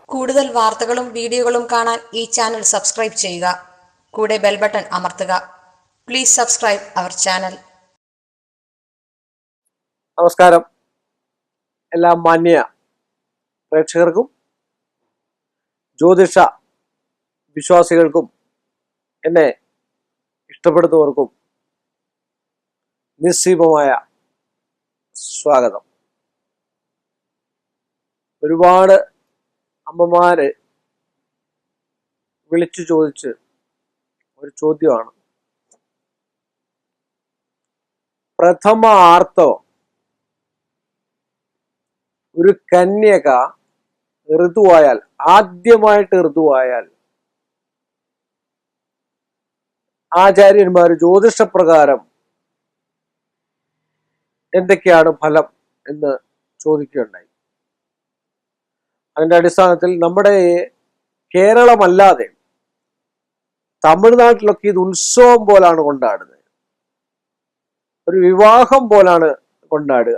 കൂടുതൽ വാർത്തകളും വീഡിയോകളും കാണാൻ ഈ ചാനൽ സബ്സ്ക്രൈബ് ചെയ്യുക. കൂടെ ബെൽ ബട്ടൺ അമർത്തുക. Please subscribe our channel. നമസ്കാരം എല്ലാ മാന്യ പ്രേക്ഷകർക്കും ജ്യോതിഷ വിശ്വാസികൾക്കും എന്നെ ഇഷ്ടപ്പെടുന്നവർക്കും നിസ്സീമമായ സ്വാഗതം. ഒരുപാട് അമ്മമാര് വിളിച്ചു ചോദിച്ച് ഒരു ചോദ്യമാണ്, പ്രഥമ ആർത്തവം ഒരു കന്യക ഋതുവായാൽ, ആദ്യമായിട്ട് ഋതുവായാൽ ആചാര്യന്മാർ ജ്യോതിഷപ്രകാരം എന്തൊക്കെയാണ് ഫലം എന്ന് ചോദിക്കുകയുണ്ടായി. അതിന്റെ അടിസ്ഥാനത്തിൽ നമ്മുടെ കേരളമല്ലാതെ തമിഴ്നാട്ടിലൊക്കെ ഇത് ഉത്സവം പോലാണ് കൊണ്ടാടുന്നത്, ഒരു വിവാഹം പോലാണ് കൊണ്ടാടുക.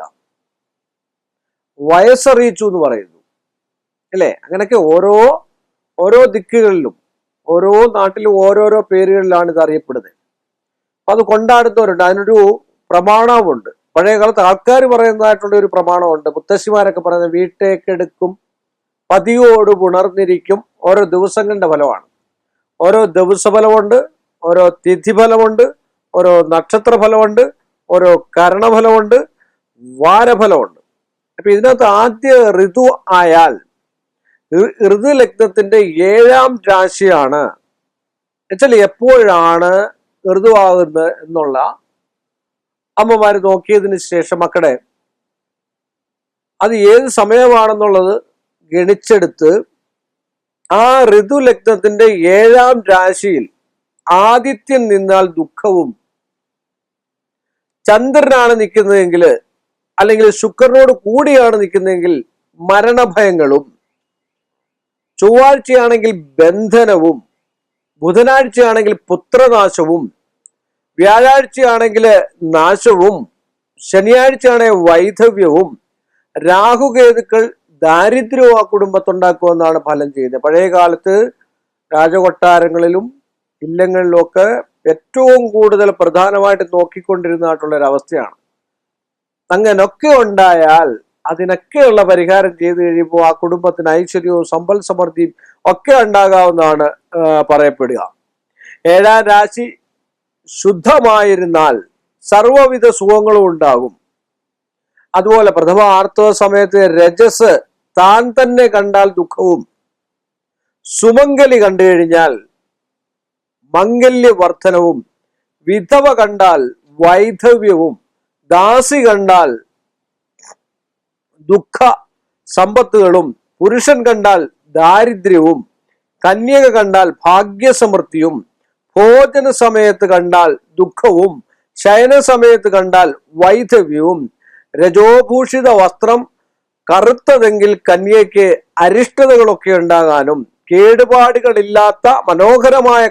വയസ്സറിയിച്ചു എന്ന് പറയുന്നു അല്ലേ? അങ്ങനെയൊക്കെ ഓരോ ദിക്കുകളിലും ഓരോ നാട്ടിലും ഓരോരോ പേരുകളിലാണ് ഇത് അറിയപ്പെടുന്നത്. അപ്പൊ അത് കൊണ്ടാടുന്നവരുണ്ട്, അതിനൊരു പ്രമാണമുണ്ട്. പഴയ കാലത്ത് ആൾക്കാർ പറയുന്നതായിട്ടുള്ള ഒരു പ്രമാണമുണ്ട്. മുത്തശ്ശിമാരൊക്കെ പറയുന്നത് വീട്ടേക്കെടുക്കും പതിയോട് പുണർന്നിരിക്കും ഓരോ ദിവസങ്ങളുടെ ഫലമാണ്. ഓരോ ദിവസഫലമുണ്ട്, ഓരോ തിഥിഫലമുണ്ട്, ഓരോ നക്ഷത്ര ഫലമുണ്ട്, ഓരോ കരണഫലമുണ്ട്, വാരഫലമുണ്ട്. അപ്പൊ ഇതിനകത്ത് ആദ്യ ഋതു ആയാൽ ഋതുലഗ്നത്തിന്റെ 7-ാം രാശിയാണ് എന്നുവെച്ചാൽ എപ്പോഴാണ് ഋതുവാകുന്നത് എന്നുള്ള അമ്മമാര് നോക്കിയതിന് ശേഷം മക്കളെ അത് ഏത് സമയമാണെന്നുള്ളത് ഗണിച്ചെടുത്ത് ആ ഋതുലഗ്നത്തിന്റെ 7-ാം രാശിയിൽ ആദിത്യൻ നിന്നാൽ ദുഃഖവും, ചന്ദ്രനാണ് നിൽക്കുന്നതെങ്കിൽ അല്ലെങ്കിൽ ശുക്രനോട് കൂടിയാണ് നിൽക്കുന്നതെങ്കിൽ മരണഭയങ്ങളും, ചൊവ്വാഴ്ചയാണെങ്കിൽ ബന്ധനവും, ബുധനാഴ്ചയാണെങ്കിൽ പുത്രനാശവും, വ്യാഴാഴ്ചയാണെങ്കിൽ നാശവും, ശനിയാഴ്ചയാണെങ്കിൽ വൈധവ്യവും, രാഹുകേതുക്കൾ ദാരിദ്ര്യവും ആ കുടുംബത്തുണ്ടാക്കുമെന്നാണ് ഫലം ചെയ്യുന്നത്. പഴയ കാലത്ത് രാജകൊട്ടാരങ്ങളിലും ഇല്ലങ്ങളിലും ഒക്കെ ഏറ്റവും കൂടുതൽ പ്രധാനമായിട്ട് നോക്കിക്കൊണ്ടിരുന്നതായിട്ടുള്ള ഒരു അവസ്ഥയാണ്. അങ്ങനൊക്കെ ഉണ്ടായാൽ അതിനൊക്കെയുള്ള പരിഹാരം ചെയ്തു കഴിയുമ്പോൾ ആ കുടുംബത്തിന് ഐശ്വര്യവും സമ്പൽ സമൃദ്ധിയും ഒക്കെ ഉണ്ടാകാവുന്നതാണ് പറയപ്പെടുക. 7-ാം രാശി ശുദ്ധമായിരുന്നാൽ സർവ്വവിധ സുഖങ്ങളും ഉണ്ടാകും. അതുപോലെ പ്രഥമ ആർത്തവ സമയത്ത് രജസ് താൻ തന്നെ കണ്ടാൽ ദുഃഖവും, സുമംഗലി കണ്ടു കഴിഞ്ഞാൽ മംഗല്യവർദ്ധനവും, വിധവ കണ്ടാൽ വൈധവ്യവും, ദാസി കണ്ടാൽ ദുഃഖ സമ്പത്തുകളും, പുരുഷൻ കണ്ടാൽ ദാരിദ്ര്യവും, കന്യക കണ്ടാൽ ഭാഗ്യസമൃദ്ധിയും, ഭോജന സമയത്ത് കണ്ടാൽ ദുഃഖവും, ശയന സമയത്ത് കണ്ടാൽ വൈധവ്യവും, രജോഭൂഷിത വസ്ത്രം കറുത്തതെങ്കിൽ കന്യയ്ക്ക് അരിഷ്ടതകളൊക്കെ ഉണ്ടാകാനും, കേടുപാടുകളില്ലാത്ത മനോഹരമായ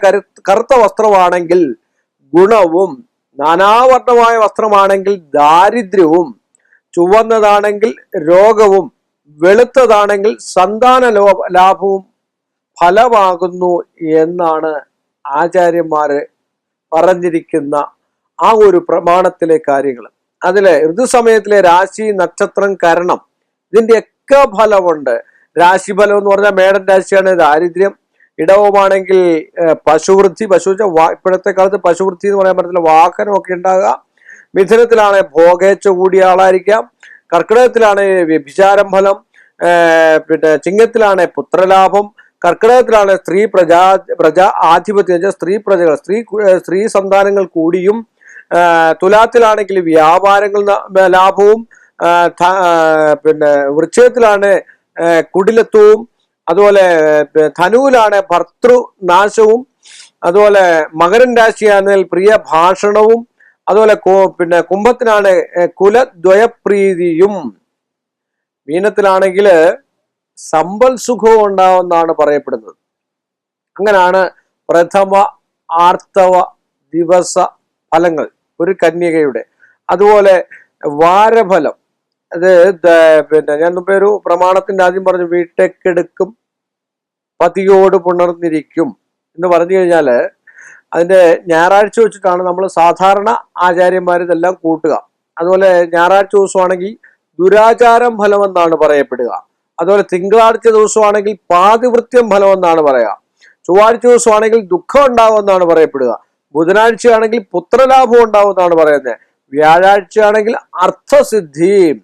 കറുത്ത വസ്ത്രമാണെങ്കിൽ ഗുണവും, നാനാവർണ്ണമായ വസ്ത്രമാണെങ്കിൽ ദാരിദ്ര്യവും, ചുവന്നതാണെങ്കിൽ രോഗവും, വെളുത്തതാണെങ്കിൽ സന്താന ലാഭവും ഫലമാകുന്നു എന്നാണ് ആചാര്യന്മാര് പറഞ്ഞിരിക്കുന്ന ആ ഒരു പ്രമാണത്തിലെ കാര്യങ്ങൾ. അതിലെ ഋതുസമയത്തിലെ രാശി, നക്ഷത്രം, കരണം ഇതിന്റെയൊക്കെ ഫലമുണ്ട്. രാശിഫലം എന്ന് പറഞ്ഞാൽ മേടൻ രാശിയാണ് ദാരിദ്ര്യം, ഇടവമാണെങ്കിൽ പശുവൃദ്ധി, ഇപ്പോഴത്തെ കാലത്ത് പശുവൃദ്ധി എന്ന് പറയാൻ പറ്റത്തില്ല, വാഹനമൊക്കെ ഉണ്ടാകുക. മിഥുനത്തിലാണ് ഭോഗേച്ഛ കൂടിയ ആളായിരിക്കാം, കർക്കിടകത്തിലാണ് വ്യഭിചാരം ഫലം, പിന്നെ ചിങ്ങത്തിലാണ് പുത്രലാഭം, കർക്കിടകത്തിലാണ് പ്രജാ ആധിപത്യം, സ്ത്രീ സന്താനങ്ങൾ കൂടിയും, തുലാത്തിലാണെങ്കിൽ വ്യാപാരങ്ങൾ ലാഭവും, പിന്നെ വൃശ്ചികത്തിലാണ് കുടിലത്വവും, അതുപോലെ ധനുവിലാണ് ഭർത്തൃനാശവും, അതുപോലെ മകരൻ രാശിയാണെങ്കിൽ പ്രിയ ഭാഷണവും, അതുപോലെ പിന്നെ കുംഭത്തിനാണ് കുലദ്വയപ്രീതിയും, മീനത്തിലാണെങ്കിൽ സമ്പൽ സുഖവും ഉണ്ടാവുമെന്നാണ് പറയപ്പെടുന്നത്. അങ്ങനെയാണ് പ്രഥമ ആർത്തവ ദിവസ ഫലങ്ങൾ ഒരു കന്യകയുടെ. അതുപോലെ വാരഫലം, അത് പിന്നെ ഞാൻ മുമ്പേ ഒരു പ്രമാണത്തിന്റെ ആദ്യം പറഞ്ഞു, വീട്ടേക്കെടുക്കും പതിയോട് പുണർന്നിരിക്കും എന്ന് പറഞ്ഞു കഴിഞ്ഞാൽ അതിന്റെ ഞായറാഴ്ച വെച്ചിട്ടാണ് നമ്മൾ സാധാരണ ആചാര്യന്മാർ ഇതെല്ലാം കൂട്ടുക. അതുപോലെ ഞായറാഴ്ച ദിവസമാണെങ്കിൽ ദുരാചാരം ഫലമെന്നാണ് പറയപ്പെടുക. അതുപോലെ തിങ്കളാഴ്ച ദിവസമാണെങ്കിൽ പാതിവൃത്യം ഫലമെന്നാണ് പറയുക. ചൊവ്വാഴ്ച ദിവസമാണെങ്കിൽ ദുഃഖം ഉണ്ടാവുമെന്നാണ് പറയപ്പെടുക. ബുധനാഴ്ചയാണെങ്കിൽ പുത്രലാഭം ഉണ്ടാവുമെന്നാണ് പറയുന്നത്. വ്യാഴാഴ്ചയാണെങ്കിൽ അർത്ഥസിദ്ധിയും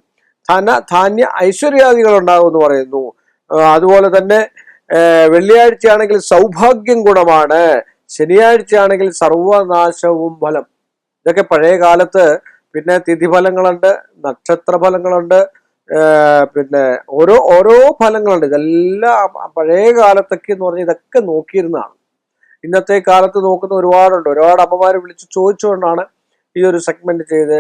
ധാന്യ ഐശ്വര്യാദികൾ ഉണ്ടാകും എന്ന് പറയുന്നു. അതുപോലെ തന്നെ വെള്ളിയാഴ്ചയാണെങ്കിൽ സൗഭാഗ്യം ഗുണമാണ്. ശനിയാഴ്ചയാണെങ്കിൽ സർവനാശവും ഫലം. ഇതൊക്കെ പഴയ കാലത്ത് പിന്നെ തിഥിഫലങ്ങളുണ്ട്, നക്ഷത്ര ഫലങ്ങളുണ്ട്, പിന്നെ ഓരോ ഫലങ്ങളുണ്ട്. ഇതെല്ലാം പഴയ കാലത്തൊക്കെ എന്ന് പറഞ്ഞാൽ ഇതൊക്കെ നോക്കിയിരുന്നതാണ്. ഇന്നത്തെ കാലത്ത് നോക്കുന്ന ഒരുപാടുണ്ട്. ഒരുപാട് അമ്മമാരെ വിളിച്ച് ചോദിച്ചുകൊണ്ടാണ് ഈ ഒരു സെഗ്മെന്റ് ചെയ്ത്.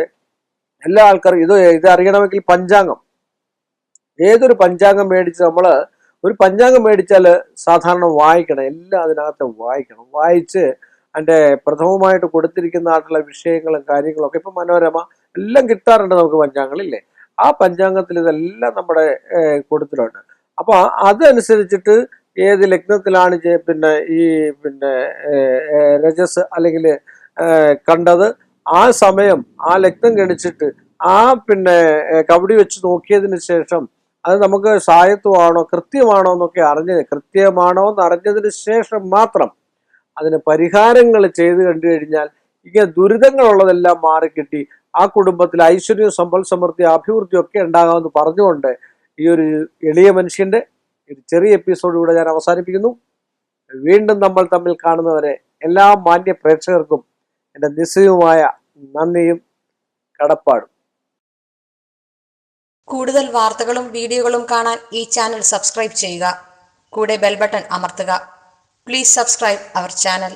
എല്ലാ ആൾക്കാരും ഇത് അറിയണമെങ്കിൽ പഞ്ചാംഗം, ഏതൊരു പഞ്ചാംഗം മേടിച്ച് ഒരു പഞ്ചാംഗം മേടിച്ചാൽ സാധാരണ വായിക്കണം, എല്ലാം അതിനകത്ത് വായിക്കണം. വായിച്ച് അതിൻ്റെ പ്രഥമമായിട്ട് കൊടുത്തിരിക്കുന്നതായിട്ടുള്ള വിഷയങ്ങളും കാര്യങ്ങളൊക്കെ ഇപ്പം മനോരമ എല്ലാം കിട്ടാറുണ്ട് നമുക്ക് പഞ്ചാംഗങ്ങളില്ലേ. ആ പഞ്ചാംഗത്തിൽ ഇതെല്ലാം നമ്മുടെ കൊടുത്തിട്ടുണ്ട്. അപ്പൊ അതനുസരിച്ചിട്ട് ഏത് ലഗ്നത്തിലാണ് പിന്നെ രജസ് അല്ലെങ്കിൽ കണ്ടത്, ആ സമയം ആ ലഗ്നം ഗണിച്ചിട്ട് ആ കബഡി വെച്ച് നോക്കിയതിന് ശേഷം അത് നമുക്ക് സായത്വമാണോ കൃത്യമാണോ എന്നൊക്കെ കൃത്യമാണോ എന്ന് അറിഞ്ഞതിന് ശേഷം മാത്രം അതിന് പരിഹാരങ്ങൾ ചെയ്ത് കണ്ടു കഴിഞ്ഞാൽ ഇങ്ങനെ ദുരിതങ്ങളുള്ളതെല്ലാം മാറിക്കിട്ടി ആ കുടുംബത്തിൽ ഐശ്വര്യവും സമ്പൽ സമൃദ്ധി അഭിവൃദ്ധിയും ഒക്കെ ഉണ്ടാകാമെന്ന് പറഞ്ഞുകൊണ്ട് ഈ ഒരു എളിയ മനുഷ്യന്റെ ഒരു ചെറിയ എപ്പിസോഡിലൂടെ ഞാൻ അവസാനിപ്പിക്കുന്നു. വീണ്ടും നമ്മൾ തമ്മിൽ കാണുന്നവരെ എല്ലാ മാന്യ പ്രേക്ഷകർക്കും എൻ്റെ നിസ്സയമായ നന്ദിയും കടപ്പാടും. കൂടുതൽ വാർത്തകളും വീഡിയോകളും കാണാൻ ഈ ചാനൽ സബ്സ്ക്രൈബ് ചെയ്യുക. കൂടെ ബെൽ ബട്ടൺ അമർത്തുക. Please subscribe our channel.